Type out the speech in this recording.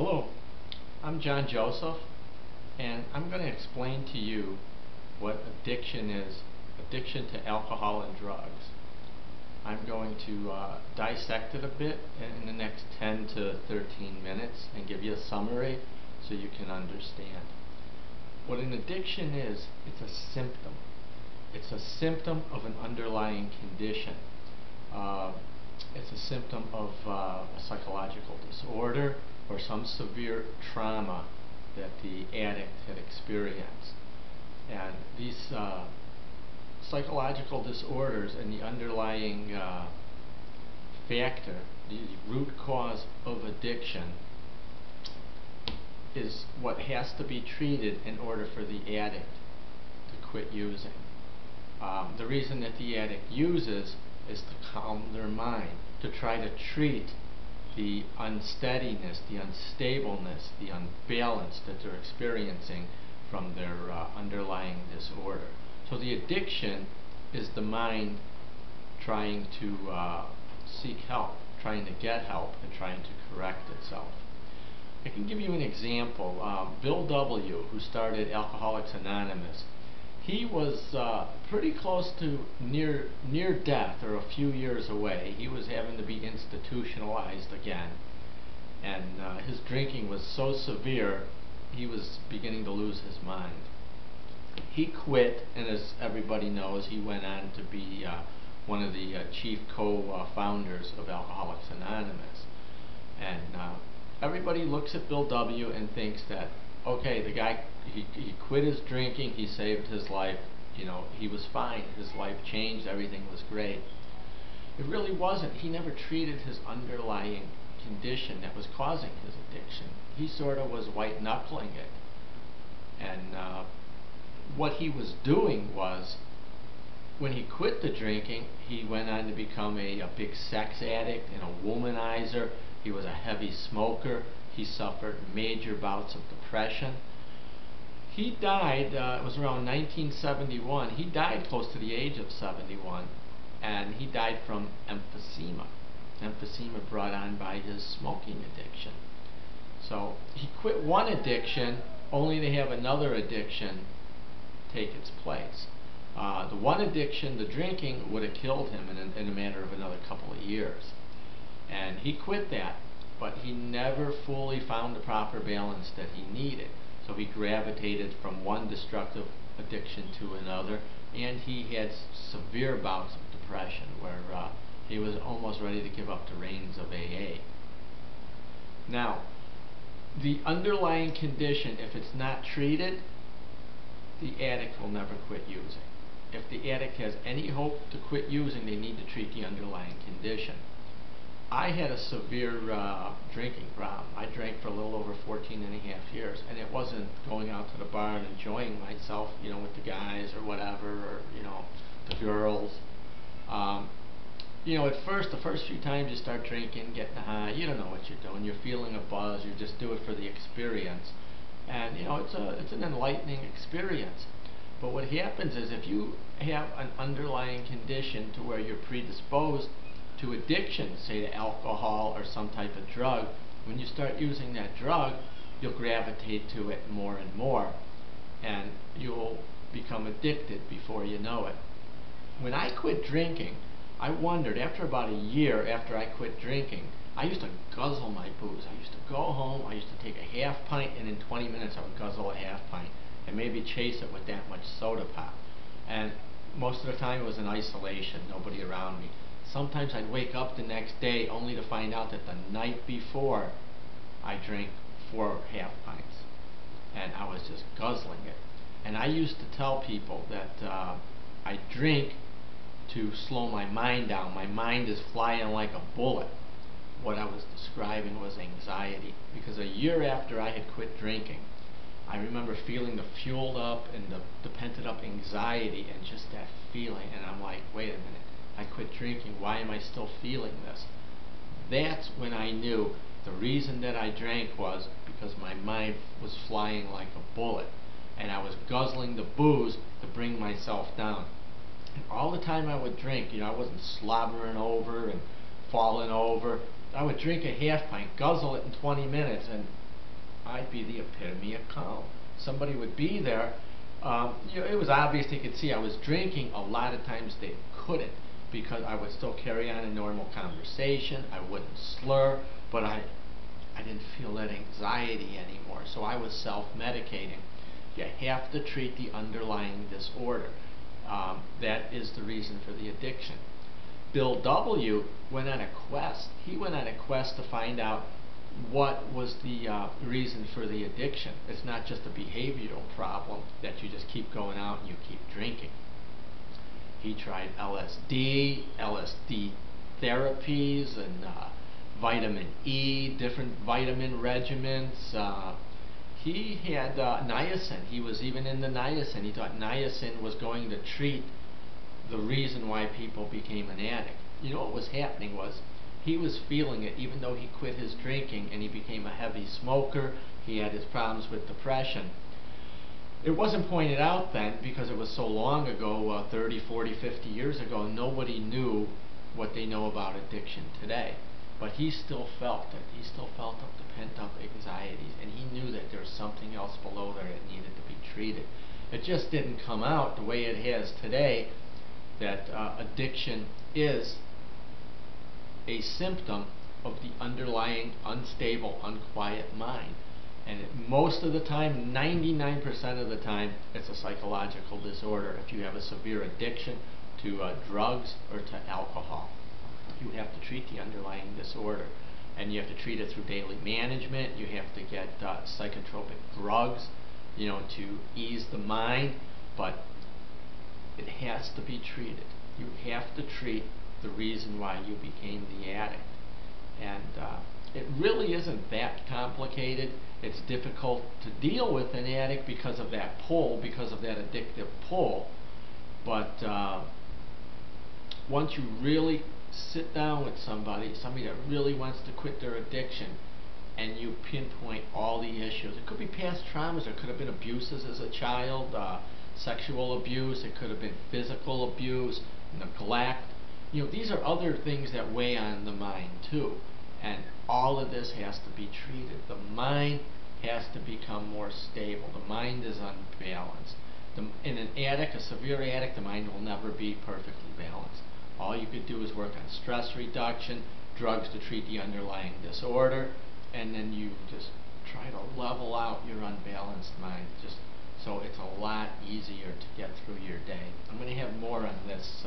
Hello, I'm John Joseph, and I'm going to explain to you what addiction is, addiction to alcohol and drugs. I'm going to dissect it a bit in the next 10 to 13 minutes and give you a summary so you can understand. What an addiction is, it's a symptom. It's a symptom of an underlying condition. It's a symptom of a psychological disorder or some severe trauma that the addict had experienced. And these psychological disorders and the underlying factor, the root cause of addiction, is what has to be treated in order for the addict to quit using. The reason that the addict uses is to calm their mind, to try to treat the unsteadiness, the unstableness, the unbalance that they're experiencing from their underlying disorder. So the addiction is the mind trying to seek help, trying to get help, and trying to correct itself. I can give you an example. Bill W., who started Alcoholics Anonymous, he was pretty close to near death, or a few years away. He was having to be institutionalized again, and his drinking was so severe he was beginning to lose his mind. He quit, and as everybody knows, he went on to be one of the chief co-founders of Alcoholics Anonymous. And everybody looks at Bill W. and thinks that, okay, the guy, he quit his drinking, he saved his life, he was fine, his life changed, everything was great. It really wasn't. He never treated his underlying condition that was causing his addiction. He sort of was white-knuckling it. And what he was doing was, when he quit the drinking, he went on to become a big sex addict and a womanizer. He was a heavy smoker. He suffered major bouts of depression. He died, it was around 1971, he died close to the age of 71, and he died from emphysema. Emphysema brought on by his smoking addiction. So he quit one addiction only to have another addiction take its place. The one addiction, the drinking, would have killed him in a matter of another couple of years. And he quit that, but he never fully found the proper balance that he needed. So he gravitated from one destructive addiction to another, and he had severe bouts of depression where he was almost ready to give up the reins of AA. Now, the underlying condition, if it's not treated, the addict will never quit using. If the addict has any hope to quit using, they need to treat the underlying condition. I had a severe drinking problem. I drank for a little over 14 and a half years, and it wasn't going out to the bar and enjoying myself, with the guys or whatever, or, the girls. At first, the first few times you start drinking, getting high, you don't know what you're doing. You're feeling a buzz. You just do it for the experience. And, it's an enlightening experience. But what happens is, if you have an underlying condition to where you're predisposed to addiction, say to alcohol or some type of drug, when you start using that drug, you'll gravitate to it more and more, and you'll become addicted before you know it. When I quit drinking, I wondered, after about a year after I quit drinking, I used to guzzle my booze. I used to go home, I used to take a half pint, and in 20 minutes I would guzzle a half pint, and maybe chase it with that much soda pop. And most of the time it was in isolation, nobody around me. Sometimes I'd wake up the next day only to find out that the night before I drank 4 half pints, and I was just guzzling it. And I used to tell people that I drink to slow my mind down. My mind is flying like a bullet. What I was describing was anxiety, because a year after I had quit drinking, I remember feeling the fueled up and the pented up anxiety and just that feeling, and I'm like, wait a minute, I quit drinking, why am I still feeling this? That's when I knew the reason that I drank was because my mind was flying like a bullet, and I was guzzling the booze to bring myself down. And all the time I would drink, I wasn't slobbering over and falling over. I would drink a half pint, guzzle it in 20 minutes, and I'd be the epitome of calm. Somebody would be there. It was obvious they could see I was drinking. A lot of times they couldn't, because I would still carry on a normal conversation. I wouldn't slur, but I didn't feel that anxiety anymore. So I was self-medicating. You have to treat the underlying disorder. That is the reason for the addiction. Bill W. went on a quest. He went on a quest to find out what was the reason for the addiction. It's not just a behavioral problem that you just keep going out and you keep drinking. He tried LSD therapies and vitamin E, different vitamin regimens. He had niacin. He was even into niacin. He thought niacin was going to treat the reason why people became an addict. You know what was happening was he was feeling it, even though he quit his drinking and he became a heavy smoker. He had his problems with depression. It wasn't pointed out then because it was so long ago, 30, 40, 50 years ago. Nobody knew what they know about addiction today. But he still felt it. He still felt the pent-up anxieties, and he knew that there was something else below there that needed to be treated. It just didn't come out the way it has today, that addiction is a symptom of the underlying unstable, unquiet mind. And most of the time, 99% of the time, it's a psychological disorder. If you have a severe addiction to drugs or to alcohol, you have to treat the underlying disorder. And you have to treat it through daily management. You have to get psychotropic drugs, to ease the mind. But it has to be treated. You have to treat the reason why you became the addict. And it really isn't that complicated. It's difficult to deal with an addict because of that pull, because of that addictive pull. But once you really sit down with somebody that really wants to quit their addiction, and you pinpoint all the issues. It could be past traumas. There could have been abuses as a child, sexual abuse. It could have been physical abuse, neglect. These are other things that weigh on the mind too. And all of this has to be treated. The mind has to become more stable. The mind is unbalanced. In an addict, a severe addict, the mind will never be perfectly balanced. All you could do is work on stress reduction, drugs to treat the underlying disorder, and then you just try to level out your unbalanced mind, just so it's a lot easier to get through your day. I'm going to have more on this